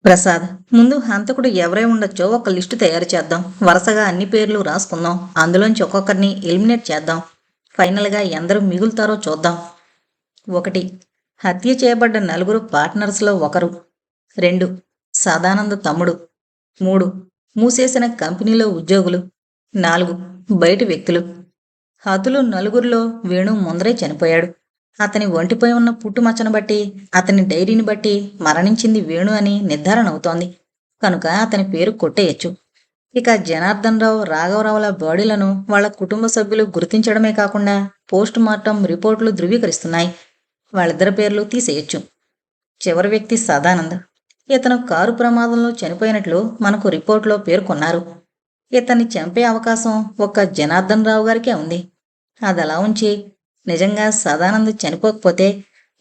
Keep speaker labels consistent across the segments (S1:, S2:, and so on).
S1: ప్రసాద్, ముందు హంతకుడు ఎవరై ఉండొచ్చో ఒక లిస్టు తయారు చేద్దాం. వరుసగా అన్ని పేర్లు రాసుకుందాం. అందులోంచి ఒక్కొక్కరిని ఎలిమినేట్ చేద్దాం. ఫైనల్గా ఎందరు మిగులుతారో చూద్దాం. 1. హత్య చేయబడ్డ నలుగురు పార్ట్నర్స్లో ఒకరు. 2. సదానంద్ తమ్ముడు. 3. మూసేసిన కంపెనీలో ఉద్యోగులు. 4. బయటి వ్యక్తులు. హతులు నలుగురిలో వేణు ముందరే చనిపోయాడు. అతని ఒంటిపై ఉన్న పుట్టుమచ్చను బట్టి, అతని డైరీని బట్టి మరణించింది వేణు అని నిర్ధారణ అవుతోంది. కనుక అతని పేరు కొట్టేయచ్చు. ఇక జనార్దన్ రావు, రాఘవరావుల బాడీలను వాళ్ళ కుటుంబ సభ్యులు గుర్తించడమే కాకుండా పోస్ట్ మార్టం రిపోర్టులు ధృవీకరిస్తున్నాయి. వాళ్ళిద్దరి పేర్లు తీసేయచ్చు. చివరి వ్యక్తి సదానంద్. ఇతను కారు ప్రమాదంలో చనిపోయినట్లు మనకు రిపోర్టులో పేర్కొన్నారు. ఇతన్ని చంపే అవకాశం ఒక్క జనార్దన్ రావు గారికే ఉంది. అదలా ఉంచి నిజంగా సదానంద్ చనిపోకపోతే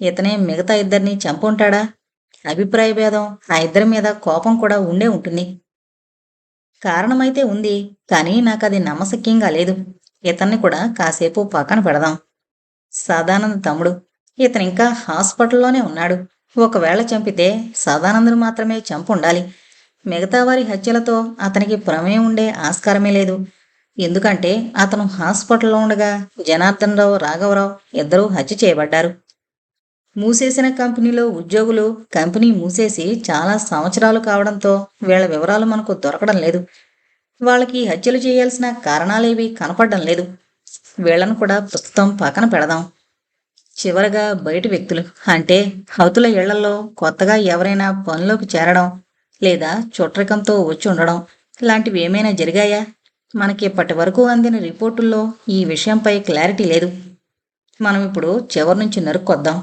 S1: ఇతనే మిగతా ఇద్దరిని చంపుంటాడా? అభిప్రాయ భేదం ఆ ఇద్దరి మీద కోపం కూడా ఉండే ఉంటుంది. కారణమైతే ఉంది, కానీ నాకది నమ్మశక్యంగా లేదు. ఇతన్ని కూడా కాసేపు పక్కన పెడదాం. సదానంద్ తమ్ముడు. ఇతనింకా హాస్పిటల్లోనే ఉన్నాడు. ఒకవేళ చంపితే సదానందును మాత్రమే చంపుండాలి. మిగతా వారి హత్యలతో అతనికి ప్రమేయం ఉండే ఆస్కారమే లేదు. ఎందుకంటే అతను హాస్పిటల్లో ఉండగా జనార్దన్ రావు, రాఘవరావు ఇద్దరూ హత్య చేయబడ్డారు. మూసేసిన కంపెనీలో ఉద్యోగులు కంపెనీ మూసేసి చాలా సంవత్సరాలు కావడంతో వీళ్ళ వివరాలు మనకు దొరకడం లేదు. వాళ్ళకి హత్యలు చేయాల్సిన కారణాలేవి కనపడడం లేదు. వీళ్ళను కూడా ప్రస్తుతం పక్కన పెడదాం. చివరగా బయటి వ్యక్తులు అంటే హతుల ఇళ్లలో కొత్తగా ఎవరైనా పనిలోకి చేరడం లేదా చుట్టరికంతో వచ్చి ఉండడం లాంటివి ఏమైనా జరిగాయా? మనకి ఇప్పటి వరకు అందిన రిపోర్టుల్లో ఈ విషయంపై క్లారిటీ లేదు. మనం ఇప్పుడు చివరి నుంచి నరుక్కొద్దాం.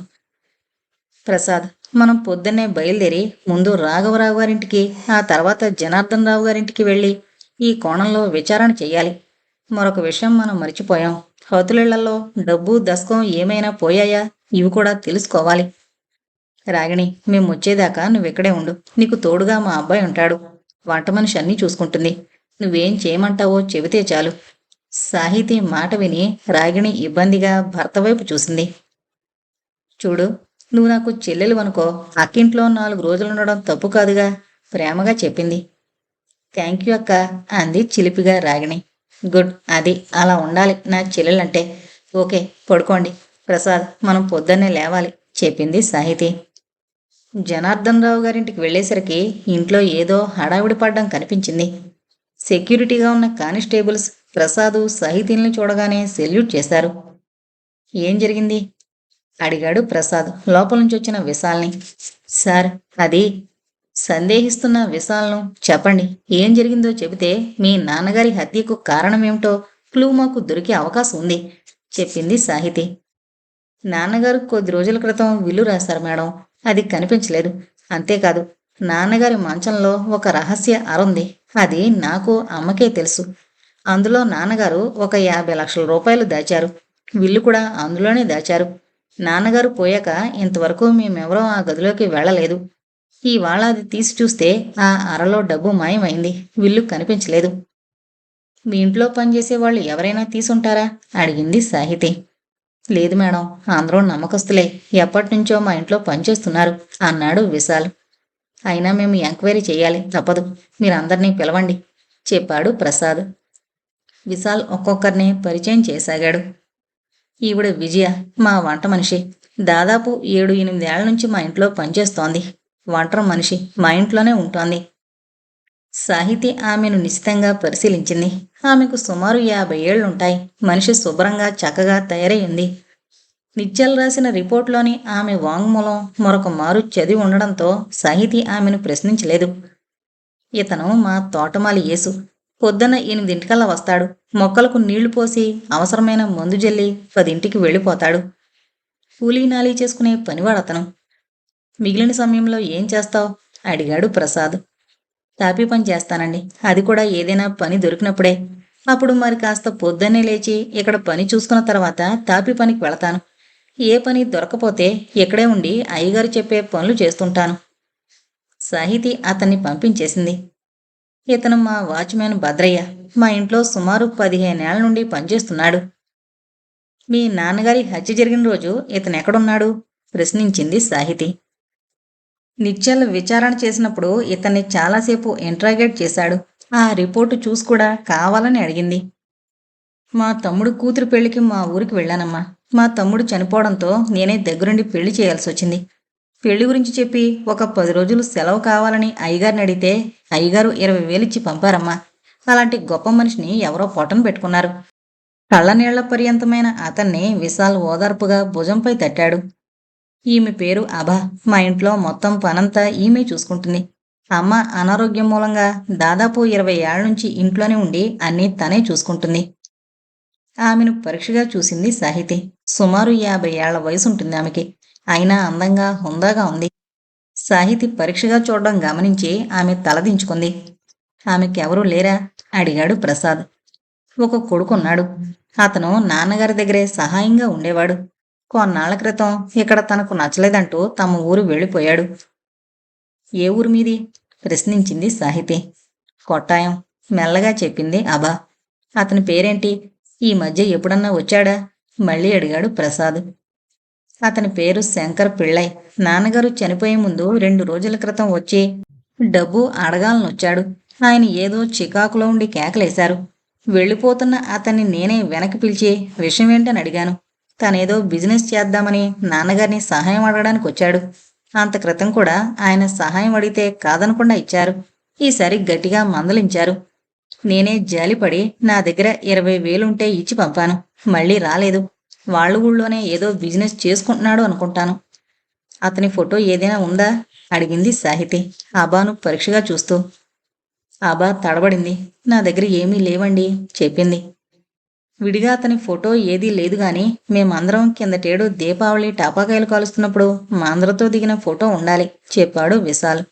S1: ప్రసాద్, మనం పొద్దున్నే బయలుదేరి ముందు రాఘవరావు గారింటికి, ఆ తర్వాత జనార్దన్ రావు గారింటికి వెళ్ళి ఈ కోణంలో విచారణ చెయ్యాలి. మరొక విషయం మనం మర్చిపోయాం. హతులిళ్లలో డబ్బు, దశకం ఏమైనా పోయాయా? ఇవి కూడా తెలుసుకోవాలి. రాగిణి, మేము వచ్చేదాకా నువ్వెక్కడే ఉండు. నీకు తోడుగా మా అబ్బాయి ఉంటాడు. వంట మనిషి అన్నీ చూసుకుంటుంది. నువ్వేం చేయమంటావో చెబితే చాలు. సాహితీ మాట విని రాగిణి ఇబ్బందిగా భర్త వైపు చూసింది. చూడు, నువ్వు నాకు చెల్లెలు అనుకో, అక్కింట్లో 4 రోజులుండడం తప్పు కాదుగా, ప్రేమగా చెప్పింది. థ్యాంక్ యూ అక్క, అంది చిలిపిగా రాగిణి. గుడ్, అది అలా ఉండాలి నా చెల్లెలంటే. ఓకే, పడుకోండి. ప్రసాద్, మనం పొద్దున్నే లేవాలి, చెప్పింది సాహితి. జనార్దన్ రావు గారింటికి వెళ్ళేసరికి ఇంట్లో ఏదో హడావిడి పడ్డం కనిపించింది. సెక్యూరిటీగా ఉన్న కానిస్టేబుల్స్ ప్రసాదు, సాహితీల్ని చూడగానే సెల్యూట్ చేశారు. ఏం జరిగింది? అడిగాడు ప్రసాద్ లోపల నుంచి వచ్చిన విశాల్ని. సార్, అది సందేహిస్తున్న విశాల్ను. చెప్పండి, ఏం జరిగిందో చెబితే మీ నాన్నగారి హత్యకు కారణమేమిటో క్లూ మాకు దొరికే అవకాశం ఉంది, చెప్పింది సాహితి. నాన్నగారు కొద్ది రోజుల క్రితం విల్లు రాశారు మేడం. అది కనిపించలేదు. అంతేకాదు, నాన్నగారి మంచంలో ఒక రహస్య అరుంది. అది నాకు, అమ్మకే తెలుసు. అందులో నాన్నగారు ఒక 50 లక్షల రూపాయలు దాచారు. విల్లు కూడా అందులోనే దాచారు. నాన్నగారు పోయాక ఇంతవరకు మేమెవరూ ఆ గదిలోకి వెళ్ళలేదు. ఇవాళ అది తీసి చూస్తే ఆ అరలో డబ్బు మాయమైంది. విల్లు కనిపించలేదు. మీ ఇంట్లో పనిచేసే వాళ్ళు ఎవరైనా తీసుంటారా? అడిగింది సాహితి. లేదు మేడం, అందరూ నమ్మకస్తులే. ఎప్పటినుంచో మా ఇంట్లో పనిచేస్తున్నారు, అన్నాడు విశాల్. అయినా మేము ఎంక్వైరీ చేయాలి, తప్పదు. మీరందరినీ పిలవండి, చెప్పాడు ప్రసాద్. విశాల్ ఒక్కొక్కరిని పరిచయం చేసాగాడు. ఈవిడ విజయ, మా వంట మనిషి. దాదాపు 7-8 ఏళ్ల నుంచి మా ఇంట్లో పనిచేస్తోంది. వంట మనిషి, మా ఇంట్లోనే ఉంటోంది. సాహితి ఆమెను నిశితంగా పరిశీలించింది. ఆమెకు సుమారు 50 ఏళ్లుంటాయి. మనిషి శుభ్రంగా, చక్కగా తయారై ఉంది. నిత్యాలు రాసిన రిపోర్ట్లోని ఆమె వాంగ్మూలం మరొక మారు చదివి ఉండడంతో సాహితి ఆమెను ప్రశ్నించలేదు. ఇతను మా తోటమాలి యేసు. పొద్దున్న 8 వస్తాడు. మొక్కలకు నీళ్లు పోసి అవసరమైన మందు జల్లి 10 వెళ్ళిపోతాడు. కూలీనాలీ చేసుకునే పనివాడతను. మిగిలిన సమయంలో ఏం చేస్తావు? అడిగాడు ప్రసాద్. తాపీ పని చేస్తానండి. అది కూడా ఏదైనా పని దొరికినప్పుడే. అప్పుడు మరి కాస్త పొద్దున్నే లేచి ఇక్కడ పని చూసుకున్న తర్వాత తాపీ పనికి వెళతాను. ఏ పని దొరకపోతే ఇక్కడే ఉండి అయ్యగారు చెప్పే పనులు చేస్తుంటాను. సాహితి అతన్ని పంపించేసింది. ఇతను మా వాచ్మ్యాన్ భద్రయ్య. మా ఇంట్లో సుమారు 15 ఏళ్ల నుండి పనిచేస్తున్నాడు. మీ నాన్నగారి హత్య జరిగిన రోజు ఇతను ఎక్కడున్నాడు? ప్రశ్నించింది సాహితి. నిశ్చల్ విచారణ చేసినప్పుడు ఇతన్ని చాలాసేపు ఇంట్రాగేట్ చేశాడు. ఆ రిపోర్టు చూసి కూడా కావాలని అడిగింది. మా తమ్ముడు కూతురు పెళ్లికి మా ఊరికి వెళ్ళానమ్మా. మా తమ్ముడు చనిపోవడంతో నేనే దగ్గరుండి పెళ్లి చేయాల్సి వచ్చింది. పెళ్లి గురించి చెప్పి ఒక 10 రోజులు సెలవు కావాలని అయ్యగారిని అడిగితే అయ్యగారు 20,000 ఇచ్చి పంపారమ్మా. అలాంటి గొప్ప మనిషిని ఎవరో పొట్టన పెట్టుకున్నారు. కళ్ళనీళ్ల పర్యంతమైన అతన్ని విశాల్ ఓదార్పుగా భుజంపై తట్టాడు. ఈమె పేరు అభా. మా ఇంట్లో మొత్తం పనంతా ఈమె చూసుకుంటుంది. అమ్మ అనారోగ్యం మూలంగా దాదాపు 20 ఏళ్ల నుంచి ఇంట్లోనే ఉండి అన్నీ తనే చూసుకుంటుంది. ఆమెను పరీక్షగా చూసింది సాహితి. సుమారు 50 ఏళ్ల వయసుంటుంది ఆమెకి. అయినా అందంగా హుందాగా ఉంది. సాహితి పరీక్షగా చూడడం గమనించి ఆమె తలదించుకుంది. ఆమెకెవరూ లేరా? అడిగాడు ప్రసాద్. ఒక కొడుకున్నాడు. అతను నాన్నగారి దగ్గరే సహాయంగా ఉండేవాడు. కొన్నాళ్ల క్రితం ఇక్కడ తనకు నచ్చలేదంటూ తమ ఊరు వెళ్ళిపోయాడు. ఏ ఊరు మీది? ప్రశ్నించింది సాహితి. కొట్టాయం, మెల్లగా చెప్పింది అభా. అతని పేరేంటి? ఈ మధ్య ఎప్పుడన్నా వచ్చాడా? మళ్ళీ అడిగాడు ప్రసాద్. అతని పేరు శంకర్ పిళ్ళై. నాన్నగారు చనిపోయే ముందు 2 రోజుల క్రితం వచ్చి డబ్బు అడగాలనొచ్చాడు. ఆయన ఏదో చికాకులో ఉండి కేకలేశారు. వెళ్ళిపోతున్న అతన్ని నేనే వెనక్కి పిలిచి విషయం ఏంటని అడిగాను. తనేదో బిజినెస్ చేద్దామని నాన్నగారిని సహాయం అడగడానికి వచ్చాడు. అంత క్రితం కూడా ఆయన సహాయం అడిగితే కాదనకుండా ఇచ్చారు. ఈసారి గట్టిగా మందలించారు. నేనే జాలిపడి నా దగ్గర 20,000 ఉంటే ఇచ్చి పంపాను. మళ్ళీ రాలేదు. వాళ్ళ ఊళ్ళోనే ఏదో బిజినెస్ చేసుకుంటున్నాడు అనుకుంటాను. అతని ఫోటో ఏదైనా ఉందా? అడిగింది సాహితి అబాను పరీక్షగా చూస్తూ. అబా తడబడింది. నా దగ్గర ఏమీ లేవండి చెప్పింది. విడిగా అతని ఫోటో ఏదీ లేదు గాని మేమందరం కిందటేడు దీపావళి టపాకాయలు కాలుస్తున్నప్పుడు మా అందరితో దిగిన ఫోటో ఉండాలి చెప్పాడు విశాల్.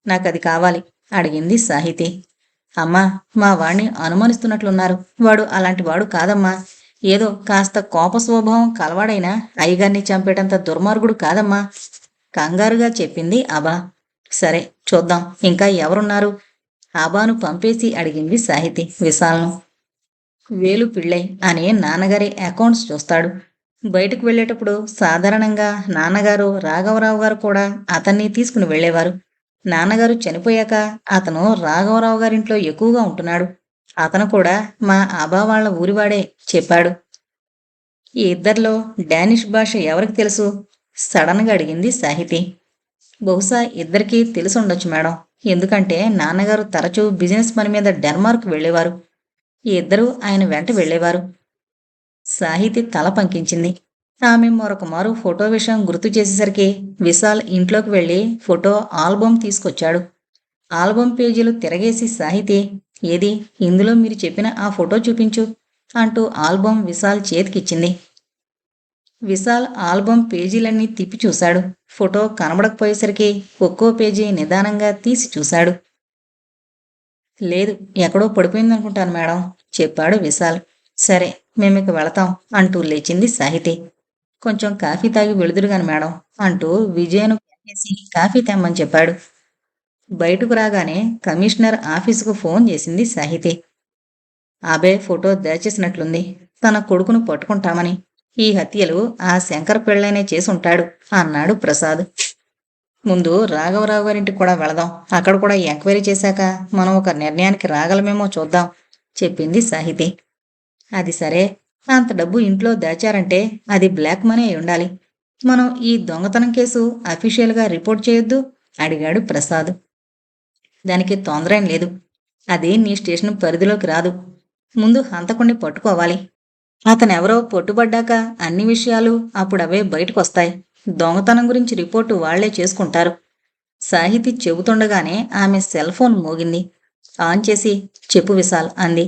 S1: నాకది కావాలి అడిగింది సాహితి. అమ్మా, మా వాణ్ణి అనుమానిస్తున్నట్లున్నారు. వాడు అలాంటి వాడు కాదమ్మా. ఏదో కాస్త కోప స్వభావం కలవాడైనా అయ్యగారిని చంపేటంత దుర్మార్గుడు కాదమ్మా కంగారుగా చెప్పింది అబా. సరే చూద్దాం, ఇంకా ఎవరున్నారు? అబాను పంపేసి అడిగింది సాహితి విశాల్ను. వేలు పిళ్ళై అనే నాన్నగారి అకౌంట్స్ చూస్తాడు. బయటకు వెళ్ళేటప్పుడు సాధారణంగా నాన్నగారు రాఘవరావు గారు కూడా అతన్ని తీసుకుని వెళ్ళేవారు. నాన్నగారు చనిపోయాక అతను రాఘవరావు గారింట్లో ఎక్కువగా ఉంటున్నాడు. అతను కూడా మా అబా వాళ్ళ ఊరివాడే చెప్పాడు. ఈ ఇద్దరిలో డానిష్ భాష ఎవరికి తెలుసు? సడన్గా అడిగింది సాహితి. బహుశా ఇద్దరికీ తెలుసుండొచ్చు మేడం. ఎందుకంటే నాన్నగారు తరచూ బిజినెస్ పని మీద డెన్మార్క్ వెళ్ళేవారు. ఈ ఇద్దరూ ఆయన వెంట వెళ్ళేవారు. సాహితి తల పంకించింది. ఆమె మరొకమారు ఫోటో విషయం గుర్తు చేసేసరికి విశాల్ ఇంట్లోకి వెళ్ళి ఫోటో ఆల్బమ్ తీసుకొచ్చాడు. ఆల్బమ్ పేజీలు తిరగేసి సాహితి, ఏది ఇందులో మీరు చెప్పిన ఆ ఫోటో చూపించు అంటూ ఆల్బమ్ విశాల్ చేతికిచ్చింది. విశాల్ ఆల్బమ్ పేజీలన్నీ తిప్పి చూశాడు. ఫోటో కనబడకపోయేసరికి ఒక్కో పేజీ నిదానంగా తీసి చూశాడు. లేదు, ఎక్కడో పడిపోయిందనుకుంటాను మేడం చెప్పాడు విశాల్. సరే, మేమిక వెళతాం అంటూ లేచింది సాహితి. కొంచెం కాఫీ తాగి వెళుదురుగాని మేడం అంటూ విజయను కేసి కాఫీ తెమ్మని చెప్పాడు. బయటకు రాగానే కమిషనర్ ఆఫీసుకు ఫోన్ చేసింది సాహితి. అబే ఫోటో దాచేసినట్లుంది. తన కొడుకును పట్టుకుంటామని. ఈ హత్యలు ఆ శంకర్ పెళ్ళైనే చేసుంటాడు అన్నాడు ప్రసాద్. ముందు రాఘవరావు గారింటికి కూడా వెళదాం. అక్కడ కూడా ఎంక్వైరీ చేశాక మనం ఒక నిర్ణయానికి రాగలమేమో చూద్దాం చెప్పింది సాహితి. అది సరే, అంత డబ్బు ఇంట్లో దాచారంటే అది బ్లాక్ మనీ అయి ఉండాలి. మనం ఈ దొంగతనం కేసు అఫీషియల్గా రిపోర్ట్ చేయొద్దు అడిగాడు ప్రసాద్. దానికి తొందర ఏం లేదు. అది నీ స్టేషన్ పరిధిలోకి రాదు. ముందు హంతకుణ్ణి పట్టుకోవాలి. అతనెవరో పట్టుబడ్డాక అన్ని విషయాలు అప్పుడవే బయటకొస్తాయి. దొంగతనం గురించి రిపోర్టు వాళ్లే చేసుకుంటారు. సాహితి చెబుతుండగానే ఆమె సెల్ ఫోన్ మోగింది. ఆన్ చేసి చెప్పు విశాల్ అంది.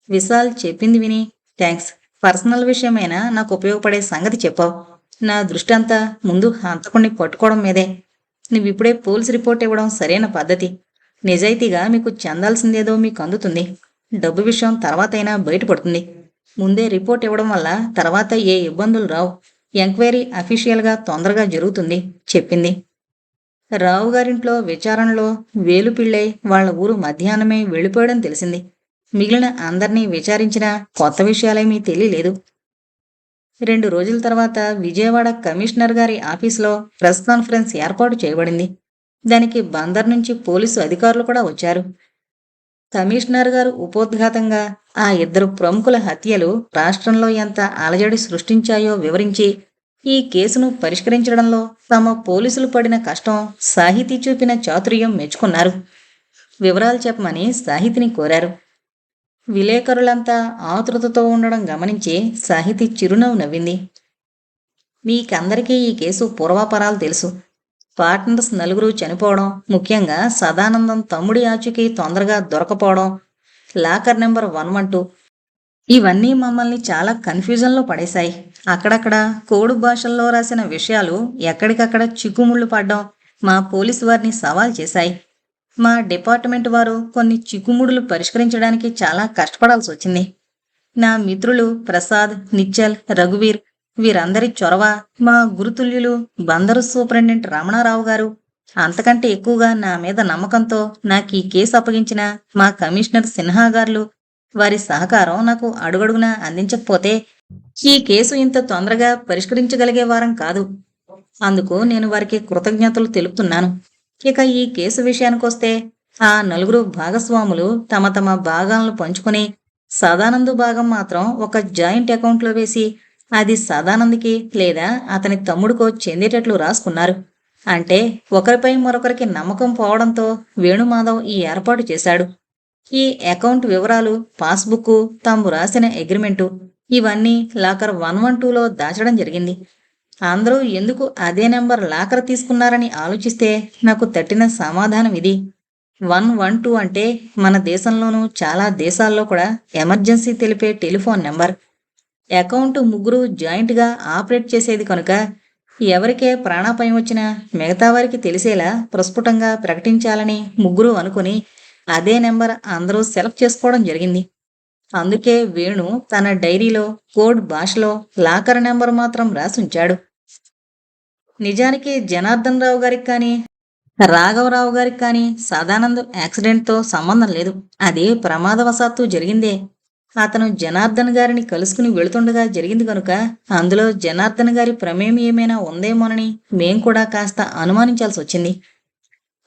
S1: విశాల్ చెప్పింది విని, థ్యాంక్స్. పర్సనల్ విషయమైనా నాకు ఉపయోగపడే సంగతి చెప్పావు. నా దృష్టి అంతా ముందు హంతకుణ్ణి పట్టుకోవడం మీదే. నువ్విప్పుడే పోలీస్ రిపోర్ట్ ఇవ్వడం సరైన పద్ధతి. నిజాయితీగా మీకు చెందాల్సిందేదో మీకు అందుతుంది. డబ్బు విషయం తర్వాతైనా బయటపడుతుంది. ముందే రిపోర్ట్ ఇవ్వడం వల్ల తర్వాత ఏ ఇబ్బందులు రావు. ఎంక్వైరీ అఫీషియల్గా తొందరగా జరుగుతుంది చెప్పింది. రావు గారింట్లో విచారణలో వేలు పిళ్ళై వాళ్ల ఊరు మధ్యాహ్నమే వెళ్ళిపోయడం తెలిసింది. మిగిలిన అందర్నీ విచారించినా కొత్త విషయాలేమీ తెలియలేదు. 2 రోజుల తర్వాత విజయవాడ కమిషనర్ గారి ఆఫీసులో ప్రెస్ కాన్ఫరెన్స్ ఏర్పాటు చేయబడింది. దానికి బందర్ నుంచి పోలీసు అధికారులు కూడా వచ్చారు. కమిషనర్ గారు ఉపోద్ఘాతంగా ఆ ఇద్దరు ప్రముఖుల హత్యలు రాష్ట్రంలో ఎంత అలజడి సృష్టించాయో వివరించి, ఈ కేసును పరిష్కరించడంలో తమ పోలీసులు పడిన కష్టం, సాహితీ చూపిన చాతుర్యం మెచ్చుకున్నారు. వివరాలు చెప్పమని సాహితిని కోరారు. విలేకరులంతా ఆతృతతో ఉండడం గమనించి సాహితీ చిరునవ్వు నవ్వింది. మీకందరికీ ఈ కేసు పూర్వాపరాలు తెలుసు. పార్ట్నర్స్ నలుగురు చనిపోవడం, ముఖ్యంగా సదానందం తమ్ముడి ఆచూకీ తొందరగా దొరకపోవడం, లాకర్ నెంబర్ 112 ఇవన్నీ మమ్మల్ని చాలా కన్ఫ్యూజన్లో పడేశాయి. అక్కడక్కడ కోడు భాషల్లో రాసిన విషయాలు ఎక్కడికక్కడ చిక్కుముళ్ళు పడ్డం మా పోలీసు వారిని సవాల్ చేశాయి. మా డిపార్ట్మెంట్ వారు కొన్ని చిక్కుముడులు పరిష్కరించడానికి చాలా కష్టపడాల్సి వచ్చింది. నా మిత్రులు ప్రసాద్, నిచ్చల్, రఘువీర్ వీరందరి చొరవ, మా గురుతుల్యులు బందరు సూపరింటెండెంట్ రమణారావు గారు, అంతకంటే ఎక్కువగా నా మీద నమ్మకంతో నాకు ఈ కేసు అప్పగించిన మా కమిషనర్ సిన్హా గారు వారి సహకారం నాకు అడుగడుగునా అందించకపోతే ఈ కేసు ఇంత తొందరగా పరిష్కరించగలిగే వారం కాదు. అందుకు నేను వారికి కృతజ్ఞతలు తెలుపుతున్నాను. ఇక ఈ కేసు విషయానికొస్తే ఆ నలుగురు భాగస్వాములు తమ తమ భాగాలను పంచుకుని సదానందు భాగం మాత్రం ఒక జాయింట్ అకౌంట్లో వేసి అది సదానంద్కి లేదా అతని తమ్ముడికో చెందేటట్లు రాసుకున్నారు. అంటే ఒకరిపై మరొకరికి నమ్మకం పోవడంతో వేణుమాధవ్ ఈ ఏర్పాటు చేశాడు. ఈ అకౌంట్ వివరాలు, పాస్బుక్, తాము రాసిన అగ్రిమెంటు ఇవన్నీ లాకర్ 112లో దాచడం జరిగింది. అందరూ ఎందుకు అదే నెంబర్ లాకర్ తీసుకున్నారని ఆలోచిస్తే నాకు తట్టిన సమాధానం ఇది. 112 అంటే మన దేశంలోనూ చాలా దేశాల్లో కూడా ఎమర్జెన్సీ తెలిపే టెలిఫోన్ నెంబర్. అకౌంట్ ముగ్గురు జాయింట్గా ఆపరేట్ చేసేది కనుక ఎవరికే ప్రాణాపాయం వచ్చినా మిగతా వారికి తెలిసేలా ప్రస్ఫుటంగా ప్రకటించాలని ముగ్గురు అనుకుని అదే నెంబర్ అందరూ సెలెక్ట్ చేసుకోవడం జరిగింది. అందుకే వేణు తన డైరీలో కోడ్ భాషలో లాకర్ నెంబర్ మాత్రం రాసుంచాడు. నిజానికి జనార్దన్ రావు గారికి కానీ రాఘవరావు గారికి కానీ సదానంద్ యాక్సిడెంట్తో సంబంధం లేదు. అది ప్రమాదవశాత్తు జరిగిందే. అతను జనార్దన్ గారిని కలుసుకుని వెళుతుండగా జరిగింది కనుక అందులో జనార్దన్ గారి ప్రమేయం ఏమైనా ఉందేమోనని మేం కూడా కాస్త అనుమానించాల్సి వచ్చింది.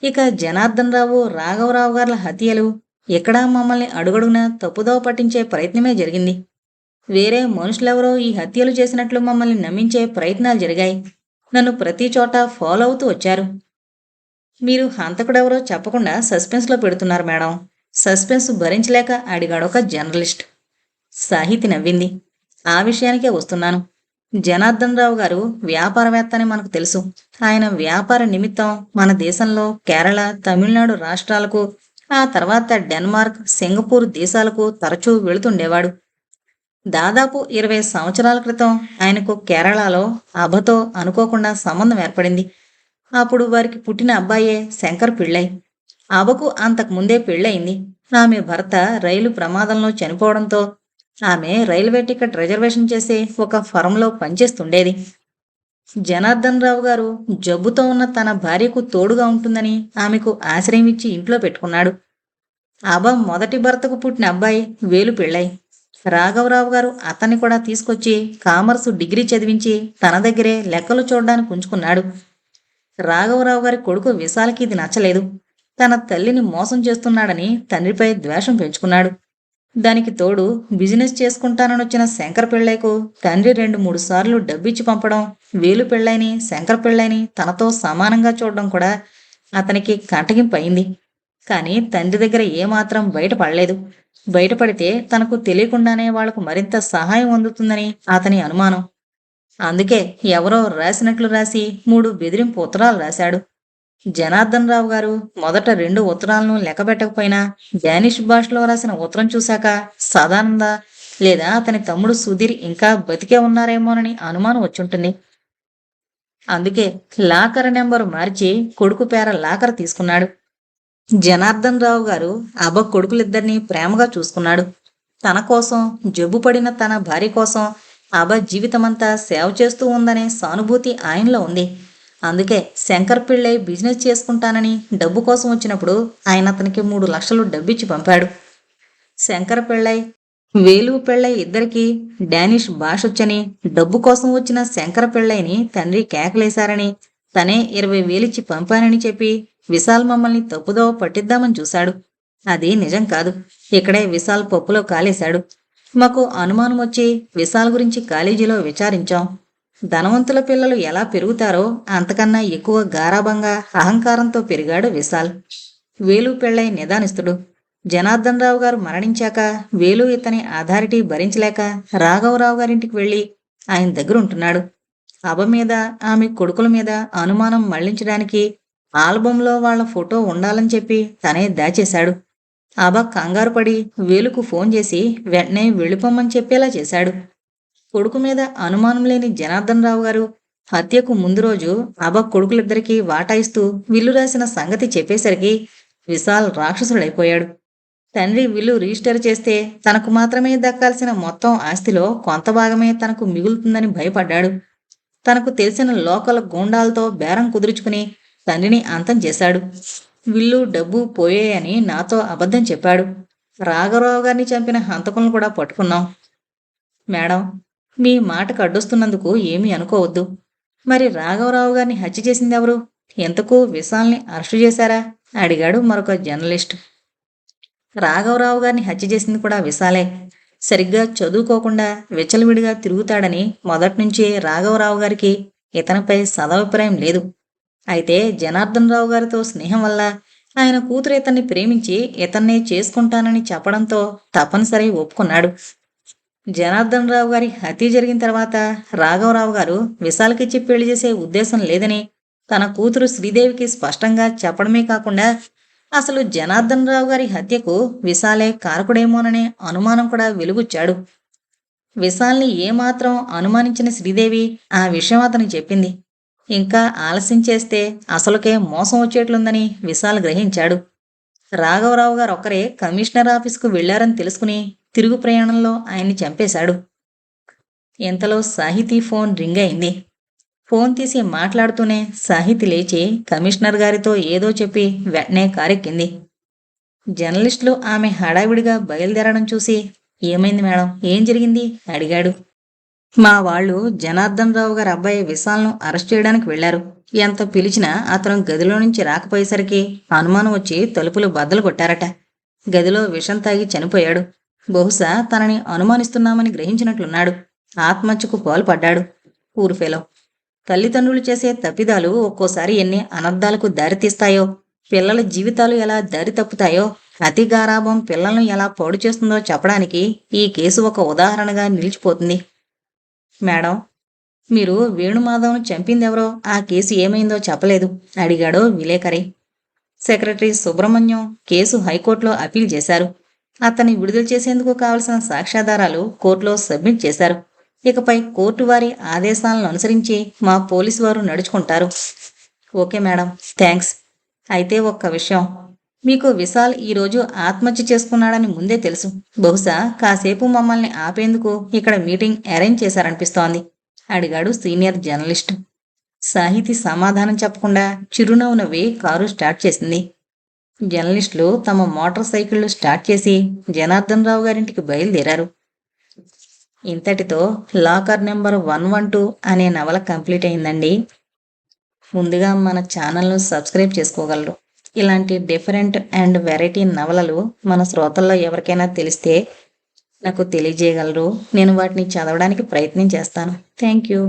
S1: ఇక జనార్దన్ రావు, రాఘవరావు గార్ల హత్యలు ఎక్కడా మమ్మల్ని అడుగడుగునా తప్పుదోవ పట్టించే ప్రయత్నమే జరిగింది. వేరే మనుషులెవరో ఈ హత్యలు చేసినట్లు మమ్మల్ని నమ్మించే ప్రయత్నాలు జరిగాయి. నన్ను ప్రతి చోట ఫాలో అవుతూ వచ్చారు. మీరు హంతకుడెవరో చెప్పకుండా సస్పెన్స్లో పెడుతున్నారు మేడం. సస్పెన్స్ భరించలేక అడిగాడొక జర్నలిస్ట్. సాహితి నవ్వింది. ఆ విషయానికే వస్తున్నాను. జనార్దన్ రావు గారు వ్యాపారవేత్త అని మనకు తెలుసు. ఆయన వ్యాపార నిమిత్తం మన దేశంలో కేరళ, తమిళనాడు రాష్ట్రాలకు, ఆ తర్వాత డెన్మార్క్, సింగపూర్ దేశాలకు తరచూ వెళుతుండేవాడు. దాదాపు 20 సంవత్సరాల క్రితం ఆయనకు కేరళలో అభతో అనుకోకుండా సంబంధం ఏర్పడింది. అప్పుడు వారికి పుట్టిన అబ్బాయే శంకర్ పిళ్ళై. అబకు అంతకుముందే పెళ్ళయింది. ఆమె భర్త రైలు ప్రమాదంలో చనిపోవడంతో ఆమె రైల్వే టికెట్ రిజర్వేషన్ చేసే ఒక ఫర్మ్లో పనిచేస్తుండేది. జనార్దన్ రావు గారు జబ్బుతో ఉన్న తన భార్యకు తోడుగా ఉంటుందని ఆమెకు ఆశ్రయం ఇచ్చి ఇంట్లో పెట్టుకున్నాడు. అబ మొదటి భర్తకు పుట్టిన అబ్బాయి వేలు పిళ్ళై. రాఘవరావు గారు అతన్ని కూడా తీసుకొచ్చి కామర్సు డిగ్రీ చదివించి తన దగ్గరే లెక్కలు చూడడానికి ఉంచుకున్నాడు. రాఘవరావు గారి కొడుకు విశాలకి ఇది నచ్చలేదు. తన తల్లిని మోసం చేస్తున్నాడని తండ్రిపై ద్వేషం పెంచుకున్నాడు. దానికి తోడు బిజినెస్ చేసుకుంటాననొచ్చిన శంకర్ పిళ్ళైకు తండ్రి 2-3 సార్లు డబ్బిచ్చి పంపడం, వేలు పిళ్ళైని శంకర్ పిళ్ళైని తనతో సమానంగా చూడడం కూడా అతనికి కంటగింపయింది. కానీ తండ్రి దగ్గర ఏమాత్రం బయటపడలేదు. బయటపడితే తనకు తెలియకుండానే వాళ్లకు మరింత సహాయం అందుతుందని అతని అనుమానం. అందుకే ఎవరో రాసినట్లు రాసి 3 బెదిరింపు ఉత్తరాలు రాశాడు. జనార్దన్ రావు గారు మొదట 2 ఉత్తరాలను లెక్కబెట్టకపోయినా డానిష్ భాషలో రాసిన ఉత్తరం చూశాక సదానంద లేదా అతని తమ్ముడు సుధీర్ ఇంకా బతికే ఉన్నారేమోనని అనుమానం వచ్చుంటుంది. అందుకే లాకర్ నెంబరు మార్చి కొడుకు పేర లాకర్ తీసుకున్నాడు. జనార్దన్ రావు గారు అబ్బ కొడుకులిద్దరినీ ప్రేమగా చూసుకున్నాడు. తన కోసం, జబ్బు పడిన తన భార్య కోసం అబ్బ జీవితమంతా సేవ చేస్తూ ఉందనే సానుభూతి ఆయనలో ఉంది. అందుకే శంకర్ పిళ్ళై బిజినెస్ చేసుకుంటానని డబ్బు కోసం వచ్చినప్పుడు ఆయన అతనికి 3 లక్షలు డబ్బిచ్చి పంపాడు. శంకర్ పిళ్ళై వేలు పెళ్ళై ఇద్దరికీ డానిష్ భాషొచ్చని, డబ్బు కోసం వచ్చిన శంకర పెళ్ళైని తండ్రి కేకలేశారని, తనే 20,000 పంపానని చెప్పి విశాల్ మమ్మల్ని తప్పుదోవ పట్టిద్దామని చూశాడు. అది నిజం కాదు. ఇక్కడే విశాల్ పప్పులో కాలేశాడు. మాకు అనుమానం వచ్చి విశాల్ గురించి కాలేజీలో విచారించాం. ధనవంతుల పిల్లలు ఎలా పెరుగుతారో అంతకన్నా ఎక్కువ గారాబంగా అహంకారంతో పెరిగాడు విశాల్. వేలు పెళ్ళై నిదానిస్తుడు. జనార్దన్ రావు గారు మరణించాక వేలు ఇతని అథారిటీ భరించలేక రాఘవరావు గారింటికి వెళ్ళి ఆయన దగ్గర ఉంటున్నాడు. అబ మీద, ఆమె కొడుకుల మీద అనుమానం మళ్లించడానికి ఆల్బంలో వాళ్ల ఫోటో ఉండాలని చెప్పి తనే దాచేశాడు. అబ కంగారు పడి వేలుకు ఫోన్ చేసి వెంటనే వెళ్ళిపోమ్మని చెప్పేలా చేశాడు. కొడుకు మీద అనుమానం లేని జనార్దన్ రావు గారు హత్యకు ముందు రోజు అబ కొడుకులిద్దరికీ వాటా ఇస్తూ విల్లు రాసిన సంగతి చెప్పేసరికి విశాల్ రాక్షసుడైపోయాడు. తండ్రి విల్లు రిజిస్టర్ చేస్తే తనకు మాత్రమే దక్కాల్సిన మొత్తం ఆస్తిలో కొంత భాగమే తనకు మిగులుతుందని భయపడ్డాడు. తనకు తెలిసిన లోకల్ గూండాలతో బేరం కుదుర్చుకుని తండ్రిని అంతం చేశాడు. విల్లు డబ్బు పోయాయని నాతో అబద్ధం చెప్పాడు. రాఘవరావు గారిని చంపిన హంతకులను కూడా పట్టుకున్నాం. మేడం, మీ మాటకు అడ్డొస్తున్నందుకు ఏమీ అనుకోవద్దు. మరి రాఘవరావు గారిని హత్య చేసింది ఎవరు? ఎంతకు విశాల్ని అరెస్టు చేశారా? అడిగాడు మరొక జర్నలిస్ట్. రాఘవరావు గారిని హత్య చేసింది కూడా విశాలే. సరిగ్గా చదువుకోకుండా విచ్చలవిడిగా తిరుగుతాడని మొదట్నుంచే రాఘవరావు గారికి ఇతనిపై సదభిప్రాయం లేదు. అయితే జనార్దన్ రావు గారితో స్నేహం వల్ల ఆయన కూతురు ఇతన్ని ప్రేమించి ఇతన్నే చేసుకుంటానని చెప్పడంతో తప్పనిసరి ఒప్పుకున్నాడు. జనార్దన్ రావు గారి హత్య జరిగిన తర్వాత రాఘవరావు గారు విశాల్కిచ్చి పెళ్లి చేసే ఉద్దేశం లేదని తన కూతురు శ్రీదేవికి స్పష్టంగా చెప్పడమే కాకుండా అసలు జనార్దన్ రావు గారి హత్యకు విశాలే కారకుడేమోననే అనుమానం కూడా వెలుగుచ్చాడు. విశాల్ని ఏమాత్రం అనుమానించిన శ్రీదేవి ఆ విషయం అతనికి చెప్పింది. ఇంకా ఆలస్యం చేస్తే అసలుకే మోసం వచ్చేట్లుందని విశాల్ గ్రహించాడు. రాఘవరావు గారు ఒక్కరే కమిషనర్ ఆఫీసుకు వెళ్లారని తెలుసుకుని తిరుగు ప్రయాణంలో ఆయన్ని చంపేశాడు. ఇంతలో సాహితీ ఫోన్ రింగ్ అయింది. ఫోన్ తీసి మాట్లాడుతూనే సాహితి లేచి కమిషనర్ గారితో ఏదో చెప్పి వెంటనే కారెక్కింది. జర్నలిస్టులు ఆమె హడావిడిగా బయలుదేరడం చూసి ఏమైంది మేడం, ఏం జరిగింది అడిగాడు. మా వాళ్ళు జనార్దన్ రావు గారి అబ్బాయి విశాల్ను అరెస్ట్ చేయడానికి వెళ్లారు. ఎంత పిలిచినా అతను గదిలో నుంచి రాకపోయేసరికి అనుమానం వచ్చి తలుపులు బద్దలు కొట్టారట. గదిలో విషం తాగి చనిపోయాడు. బహుశా తనని అనుమానిస్తున్నామని గ్రహించినట్లున్నాడు. ఆత్మహత్యకు పాల్పడ్డాడు. ఊరుఫెలో. తల్లిదండ్రులు చేసే తప్పిదాలు ఒక్కోసారి ఎన్ని అనర్థాలకు దారితీస్తాయో, పిల్లల జీవితాలు ఎలా దారి తప్పుతాయో, అతి గారాభం పిల్లలను ఎలా పాడు చేస్తుందో చెప్పడానికి ఈ కేసు ఒక ఉదాహరణగా నిలిచిపోతుంది. మేడం, మీరు వేణుమాధవ్ను చంపిందెవరో, ఆ కేసు ఏమైందో చెప్పలేదు అడిగాడు విలేకరి. సెక్రటరీ సుబ్రహ్మణ్యం కేసు హైకోర్టులో అప్పీల్ చేశారు. అతన్ని విడుదల చేసేందుకు కావలసిన సాక్ష్యాధారాలు కోర్టులో సబ్మిట్ చేశారు. ఇకపై కోర్టు వారి ఆదేశాలను అనుసరించి మా పోలీసు వారు నడుచుకుంటారు. Okay madam, thanks. అయితే ఒక్క విషయం, మీకు విశాల్ ఈరోజు ఆత్మహత్య చేసుకున్నాడని ముందే తెలుసు. బహుశా కాసేపు మమ్మల్ని ఆపేందుకు ఇక్కడ మీటింగ్ అరేంజ్ చేశారనిపిస్తోంది అడిగాడు సీనియర్ జర్నలిస్ట్. సాహితి సమాధానం చెప్పకుండా చిరునవ్వు నవ్వి కారు స్టార్ట్ చేసింది. జర్నలిస్టులు తమ మోటార్ సైకిళ్లు స్టార్ట్ చేసి జనార్దన్ రావు గారింటికి బయలుదేరారు. ఇంతటితో లాకర్ నెంబర్ 112 అనే నవల కంప్లీట్ అయిందండి. ముందుగా మన ఛానల్ను సబ్స్క్రైబ్ చేసుకోగలరు. ఇలాంటి డిఫరెంట్ అండ్ వెరైటీ నవలలు మన శ్రోతల్లో ఎవరికైనా తెలిస్తే నాకు తెలియజేయగలరు. నేను వాటిని చదవడానికి ప్రయత్నం చేస్తాను. Thank you.